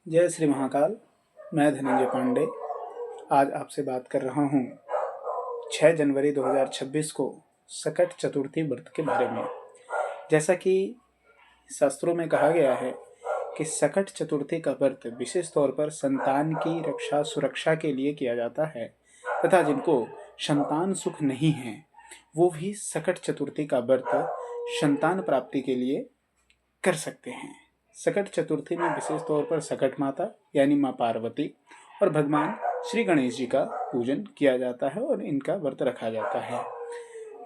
जय श्री महाकाल। मैं धनंजय पांडे आज आपसे बात कर रहा हूँ 6 जनवरी 2026 को सकट चतुर्थी व्रत के बारे में। जैसा कि शास्त्रों में कहा गया है कि सकट चतुर्थी का व्रत विशेष तौर पर संतान की रक्षा सुरक्षा के लिए किया जाता है तथा जिनको संतान सुख नहीं है वो भी सकट चतुर्थी का व्रत संतान प्राप्ति के लिए कर सकते हैं। सकट चतुर्थी में विशेष तौर पर सकट माता यानी माँ पार्वती और भगवान श्री गणेश जी का पूजन किया जाता है और इनका व्रत रखा जाता है।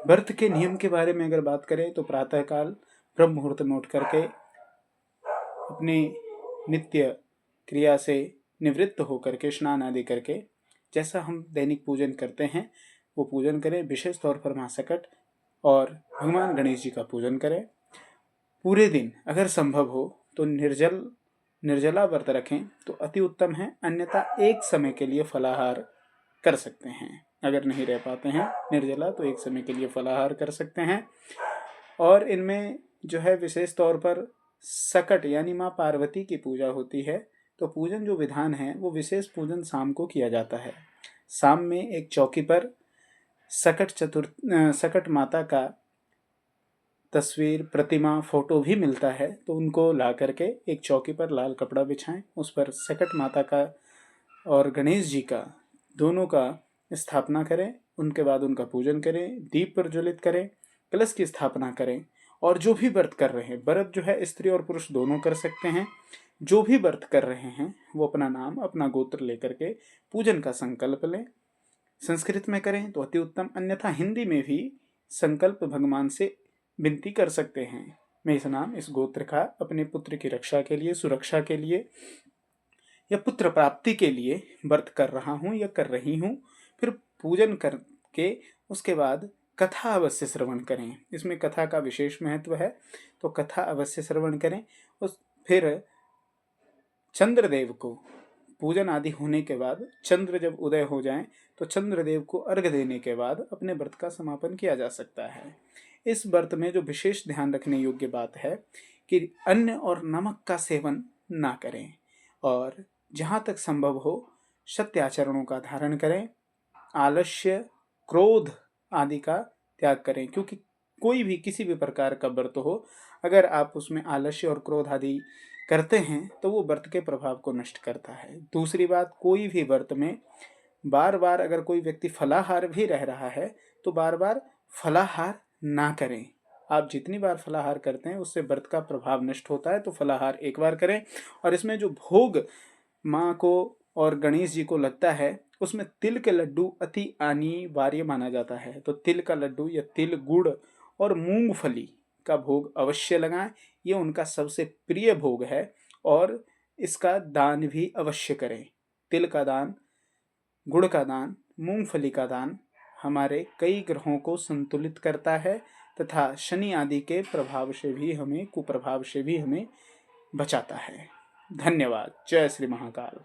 व्रत के नियम के बारे में अगर बात करें तो प्रातःकाल ब्रह्म मुहूर्त में उठ करके अपने नित्य क्रिया से निवृत्त होकर के स्नान आदि करके जैसा हम दैनिक पूजन करते हैं वो पूजन करें। विशेष तौर पर माँ सकट और भगवान गणेश जी का पूजन करें। पूरे दिन अगर संभव हो तो निर्जला व्रत रखें तो अति उत्तम है, अन्यथा एक समय के लिए फलाहार कर सकते हैं। अगर नहीं रह पाते हैं निर्जला तो एक समय के लिए फलाहार कर सकते हैं। और इनमें जो है विशेष तौर पर सकट यानी माँ पार्वती की पूजा होती है तो पूजन जो विधान है वो विशेष पूजन शाम को किया जाता है। शाम में एक चौकी पर सकट माता का तस्वीर प्रतिमा फोटो भी मिलता है तो उनको ला करके एक चौकी पर लाल कपड़ा बिछाएं, उस पर सकट माता का और गणेश जी का दोनों का स्थापना करें। उनके बाद उनका पूजन करें, दीप प्रज्वलित करें, कलश की स्थापना करें। और जो भी व्रत कर रहे हैं, व्रत जो है स्त्री और पुरुष दोनों कर सकते हैं, जो भी व्रत कर रहे हैं वो अपना नाम अपना गोत्र लेकर के पूजन का संकल्प लें। संस्कृत में करें तो अति उत्तम, अन्यथा हिंदी में भी संकल्प भगवान से विनती कर सकते हैं। मैं इस नाम इस गोत्र का अपने पुत्र की रक्षा के लिए सुरक्षा के लिए या पुत्र प्राप्ति के लिए व्रत कर रहा हूँ या कर रही हूँ। फिर पूजन करके उसके बाद कथा अवश्य श्रवण करें। इसमें कथा का विशेष महत्व है तो कथा अवश्य श्रवण करें। फिर चंद्रदेव को पूजन आदि होने के बाद चंद्र जब उदय हो जाएं तो चंद्रदेव को अर्घ्य देने के बाद अपने व्रत का समापन किया जा सकता है। इस व्रत में जो विशेष ध्यान रखने योग्य बात है कि अन्न और नमक का सेवन ना करें और जहाँ तक संभव हो सत्य आचरणों का धारण करें। आलस्य क्रोध आदि का त्याग करें, क्योंकि कोई भी किसी भी प्रकार का व्रत हो अगर आप उसमें आलस्य और क्रोध आदि करते हैं तो वो व्रत के प्रभाव को नष्ट करता है। दूसरी बात, कोई भी व्रत में बार बार अगर कोई व्यक्ति फलाहार भी रह रहा है तो बार बार फलाहार ना करें। आप जितनी बार फलाहार करते हैं उससे व्रत का प्रभाव नष्ट होता है, तो फलाहार एक बार करें। और इसमें जो भोग माँ को और गणेश जी को लगता है उसमें तिल के लड्डू अति अनिवार्य माना जाता है, तो तिल का लड्डू या तिल गुड़ और मूंगफली का भोग अवश्य लगाएं। ये उनका सबसे प्रिय भोग है और इसका दान भी अवश्य करें। तिल का दान, गुड़ का दान, मूंगफली का दान हमारे कई ग्रहों को संतुलित करता है तथा शनि आदि के प्रभाव से भी हमें कुप्रभाव से भी हमें बचाता है। धन्यवाद। जय श्री महाकाल।